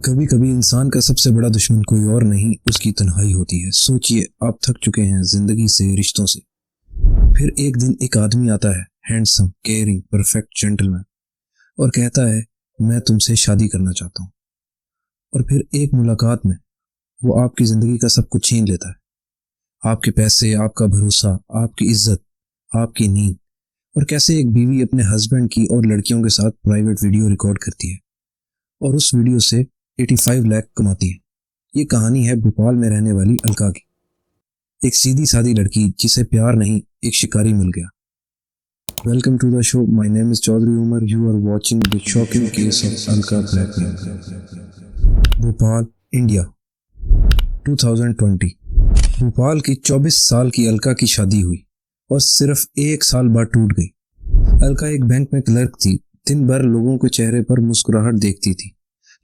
कभी कभी इंसान का सबसे बड़ा दुश्मन कोई और नहीं, उसकी तन्हाई होती है। सोचिए, आप थक चुके हैं जिंदगी से, रिश्तों से। फिर एक दिन एक आदमी आता है, हैंडसम, केयरिंग, परफेक्ट जेंटलमैन, और कहता है मैं तुमसे शादी करना चाहता हूँ। और फिर एक मुलाकात में वो आपकी जिंदगी का सब कुछ छीन लेता है, आपके पैसे, आपका भरोसा, आपकी इज्जत, आपकी नींद। और कैसे एक बीवी अपने हस्बैंड की और लड़कियों के साथ प्राइवेट वीडियो रिकॉर्ड करती है और उस वीडियो से 85 लाख कमाती है। ये कहानी है भोपाल में रहने वाली अलका की, एक सीधी सादी लड़की जिसे प्यार नहीं, एक शिकारी मिल गया। Welcome to the show, my name is Chaudhry Umar. You are watching the shocking case of Alka blackmail. Bhopal, India, 2020। Bhopal की 24 साल की अलका की शादी हुई और सिर्फ एक साल बाद टूट गई। अलका एक बैंक में क्लर्क थी, दिन भर लोगों के चेहरे पर मुस्कुराहट देखती थी,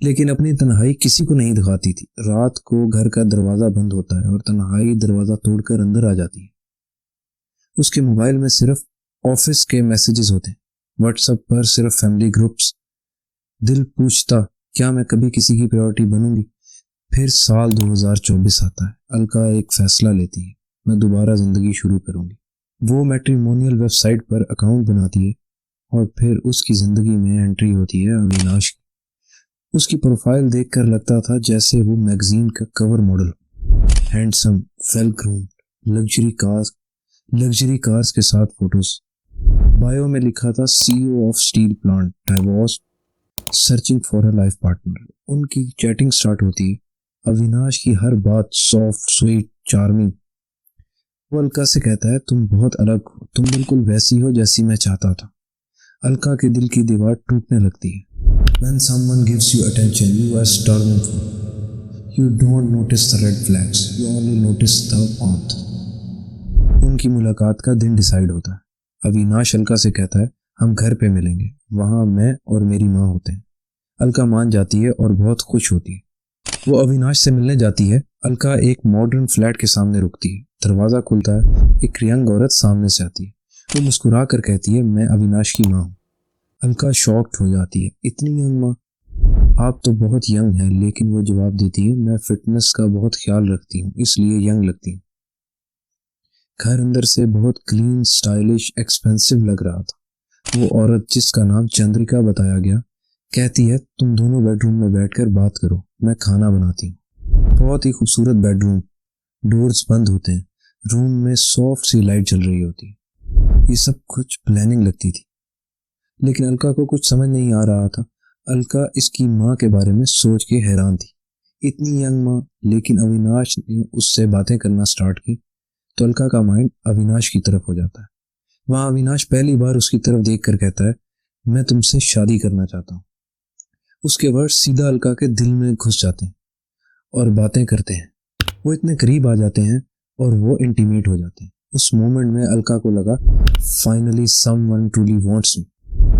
लेकिन अपनी तन्हाई किसी को नहीं दिखाती थी। रात को घर का दरवाजा बंद होता है और तन्हाई दरवाजा तोड़कर अंदर आ जाती है। उसके मोबाइल में सिर्फ ऑफिस के मैसेजेस होते हैं, व्हाट्सएप पर सिर्फ फैमिली ग्रुप्स। दिल पूछता, क्या मैं कभी किसी की प्रायोरिटी बनूंगी? फिर साल 2024 आता है। अलका एक फैसला लेती है, मैं दोबारा जिंदगी शुरू करूंगी। वो मैट्रिमोनियल वेबसाइट पर अकाउंट बनाती है और फिर उसकी जिंदगी में एंट्री होती है अविनाश की। उसकी प्रोफाइल देखकर लगता था जैसे वो मैगजीन का कवर मॉडल हो। Handsome, well groomed, luxury cars के साथ फोटोज। बायो में लिखा था CEO of steel plant, divorce, searching for a life partner. उनकी चैटिंग स्टार्ट होती है। अविनाश की हर बात सॉफ्ट, स्वीट, चार्मिंग। वो अलका से कहता है तुम बहुत अलग हो, तुम बिल्कुल वैसी हो जैसी मैं चाहता था। अलका के दिल की दीवार टूटने लगती है। When someone gives you attention, you are starving for. You don't notice the red flags, you only notice the path. उनकी मुलाकात का दिन डिसाइड होता है। अविनाश अलका से कहता है हम घर पे मिलेंगे, वहाँ मैं और मेरी माँ होते हैं। अलका मान जाती है और बहुत खुश होती है। वो अविनाश से मिलने जाती है। अलका एक मॉडर्न फ्लैट के सामने रुकती है। दरवाजा खुलता है, एक यंग औरत सामने से आती है। वो मुस्कुरा कर कहती है मैं अविनाश की माँ हूँ। अलका शॉक्ड हो जाती है, इतनी यंग माँ? आप तो बहुत यंग हैं। लेकिन वो जवाब देती है मैं फिटनेस का बहुत ख्याल रखती हूँ, इसलिए यंग लगती हूँ। घर अंदर से बहुत क्लीन, स्टाइलिश, एक्सपेंसिव लग रहा था। वो औरत, जिसका नाम चंद्रिका बताया गया, कहती है तुम दोनों बेडरूम में बैठकर बात करो, मैं खाना बनाती हूँ। बहुत ही खूबसूरत बेडरूम, डोर्स बंद होते हैं, रूम में सॉफ्ट सी लाइट जल रही होती है। ये सब कुछ प्लानिंग लगती थी, लेकिन अलका को कुछ समझ नहीं आ रहा था। अलका इसकी माँ के बारे में सोच के हैरान थी, इतनी यंग माँ। लेकिन अविनाश ने उससे बातें करना स्टार्ट की तो अलका का माइंड अविनाश की तरफ हो जाता है। वहाँ अविनाश पहली बार उसकी तरफ देख कर कहता है मैं तुमसे शादी करना चाहता हूँ। उसके वर्ड सीधा अलका के दिल में घुस जाते हैं और बातें करते हैं। वो इतने करीब आ जाते हैं और वो इंटीमेट हो जाते हैं। उस मोमेंट में अलका को लगा फाइनली समवन ट्रूली वांट्स मी।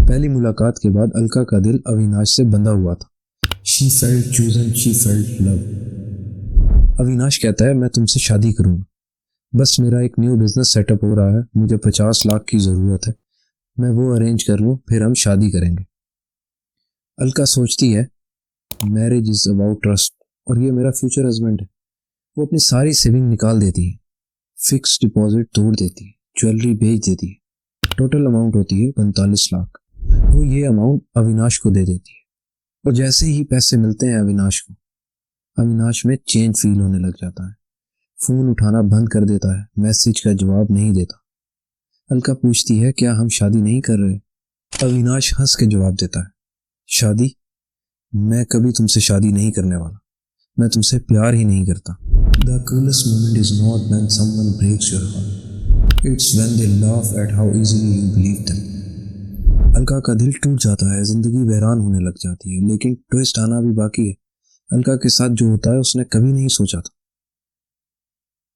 पहली मुलाकात के बाद अलका का दिल अविनाश से बंधा हुआ था। She felt chosen, she felt love. Avinash कहता है मैं तुमसे शादी करूंगा, बस मेरा एक न्यू बिजनेस सेटअप हो रहा है, मुझे 50 लाख की जरूरत है, मैं वो अरेंज कर लूं, फिर हम शादी करेंगे। अलका सोचती है मैरिज इज अबाउट ट्रस्ट और ये मेरा फ्यूचर हस्बैंड है। वो अपनी सारी सेविंग निकाल देती है, फिक्स डिपॉजिट तोड़ देती है, ज्वेलरी बेच देती है। टोटल अमाउंट होती है 45 लाख। वो ये अमाउंट अविनाश को दे देती है और जैसे ही पैसे मिलते हैं अविनाश को, अविनाश में चेंज फील होने लग जाता है। फोन उठाना बंद कर देता है, मैसेज का जवाब नहीं देता। अलका पूछती है क्या हम शादी नहीं कर रहे? अविनाश हंस के जवाब देता है शादी? मैं कभी तुमसे शादी नहीं करने वाला, मैं तुमसे प्यार ही नहीं करता। The coolest moment is not when someone breaks your heart, it's when they laugh at how easily you believe them. Alka का दिल टूट जाता है, जिंदगी वैरान होने लग जाती है, लेकिन ट्विस्ट आना भी बाकी है। अलका के साथ जो होता है उसने कभी नहीं सोचा था।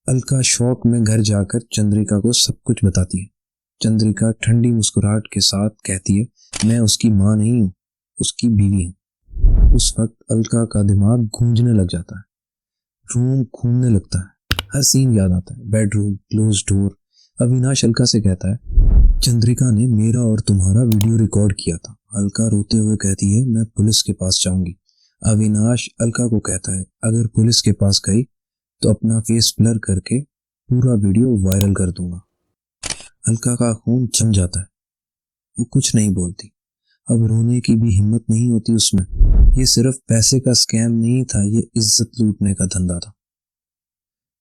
अलका शौक में घर जाकर चंद्रिका को सब कुछ बताती है। चंद्रिका ठंडी मुस्कुराहट के साथ कहती है मैं उसकी माँ नहीं हूँ, उसकी बीवी हूँ। उस वक्त अलका का दिमाग गूंजने लग जाता है, रूम घूमने लगता है, हर सीन याद आता है। Bedroom, close door. Avinash Alka से कहता है चंद्रिका ने मेरा और तुम्हारा वीडियो रिकॉर्ड किया था। अलका रोते हुए कहती है मैं पुलिस के पास जाऊंगी, अविनाश अलका को कहता है अगर पुलिस के पास गई तो अपना फेस ब्लर करके पूरा वीडियो वायरल कर दूंगा। अलका का खून जम जाता है, वो कुछ नहीं बोलती। अब रोने की भी हिम्मत नहीं होती उसमें। ये सिर्फ पैसे का स्कैम नहीं था, ये इज्जत लूटने का धंधा था।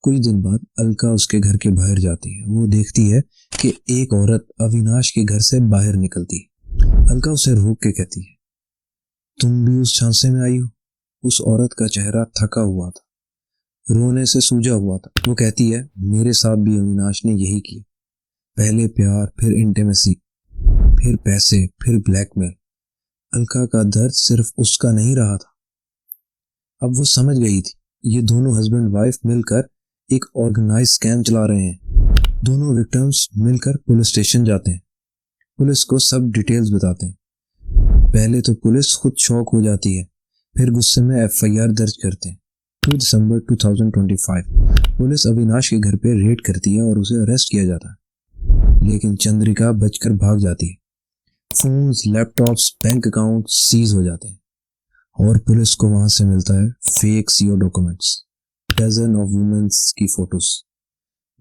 कुछ दिन बाद अलका उसके घर के बाहर जाती है। वो देखती है कि एक औरत अविनाश के घर से बाहर निकलती है। अलका उसे रोक के कहती है तुम भी उस झांसे में आई हो। उस औरत का चेहरा थका हुआ था, रोने से सूजा हुआ था। वो कहती है मेरे साथ भी अविनाश ने यही किया, पहले प्यार, फिर इंटीमेसी, फिर पैसे, फिर ब्लैकमेल। अलका का दर्द सिर्फ उसका नहीं रहा था। अब वो समझ गई थी ये दोनों हस्बैंड वाइफ मिलकर एक ऑर्गेनाइज स्कैम चला रहे हैं। दोनों विक्टिम्स मिलकर पुलिस स्टेशन जाते हैं, पुलिस को सब डिटेल्स बताते हैं। पहले तो पुलिस खुद शॉक हो जाती है, फिर गुस्से में एफआईआर दर्ज करते हैं। 2 दिसंबर 2025 पुलिस अविनाश के घर पे रेड करती है और उसे अरेस्ट किया जाता है, लेकिन चंद्रिका बचकर भाग जाती है। Phones, laptops, bank account seize हो जाते हैं और पुलिस को वहां से मिलता है fake CO documents, dozen of womens की photos,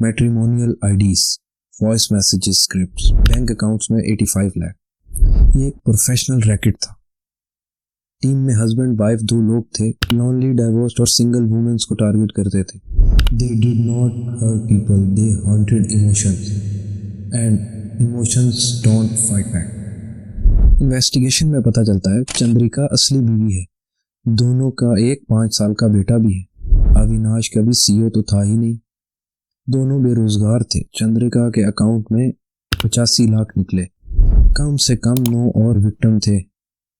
matrimonial IDs, voice messages, scripts, bank accounts में 85 लाख। ये एक प्रोफेशनल रैकेट था। टीम में हस्बैंड वाइफ 2 लोग थे, लॉनली, डाइवोर्स्ड और सिंगल वुमेन्स को टारगेट करते थे। They did not hurt people, they hunted emotions and emotions don't fight back. Investigation में पता चलता है चंद्रिका असली बीवी है। दोनों का एक 5 साल का बेटा भी है। अविनाश कभी सीईओ तो था ही नहीं। दोनों बेरोजगार थे। चंद्रिका के अकाउंट में 85 लाख निकले। कम से कम 9 और विक्टिम थे।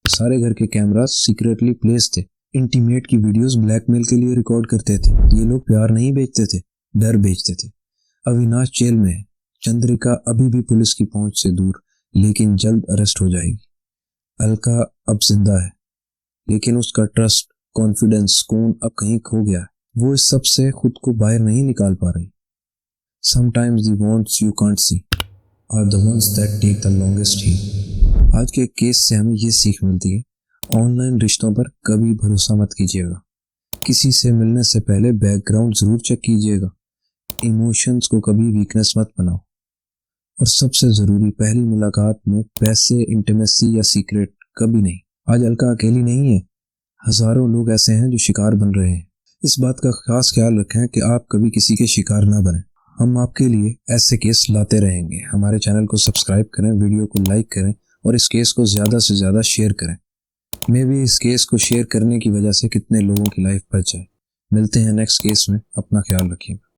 सारे घर के कैमरास सीक्रेटली प्लेस थे। इंटीमेट की वीडियोस ब्लैकमेल के लिए रिकॉर्ड करते थे। ये लोग प्यार नहीं बेचते थे, डर बेचते थे। अविनाश जेल में है। चंद्रिका अभी भी पुलिस की पहुंच से दूर, लेकिन जल्द अरेस्ट हो जाएगी। अलका अब जिंदा है, लेकिन उसका ट्रस्ट, कॉन्फिडेंस, सुकून अब कहीं खो गया है। वो इस सब से खुद को बाहर नहीं निकाल पा रही। Sometimes the wounds you can't see are the ones that take the longest to heal। आज के केस से हमें ये सीख मिलती है, ऑनलाइन रिश्तों पर कभी भरोसा मत कीजिएगा। किसी से मिलने से पहले बैकग्राउंड जरूर चेक कीजिएगा। इमोशंस को कभी वीकनेस मत बनाओ। और सबसे जरूरी, पहली मुलाकात में पैसे, इंटीमेसी या सीक्रेट कभी नहीं। आज अलका अकेली नहीं है, हजारों लोग ऐसे हैं जो शिकार बन रहे हैं। इस बात का खास ख्याल रखें कि आप कभी किसी के शिकार ना बने। हम आपके लिए ऐसे केस लाते रहेंगे। हमारे चैनल को सब्सक्राइब करें, वीडियो को लाइक करें और इस केस को ज़्यादा से ज़्यादा शेयर करें। मे भी इस केस को शेयर करने की वजह से कितने लोगों की लाइफ बच जाए। मिलते हैं नेक्स्ट केस में। अपना ख्याल रखिएगा।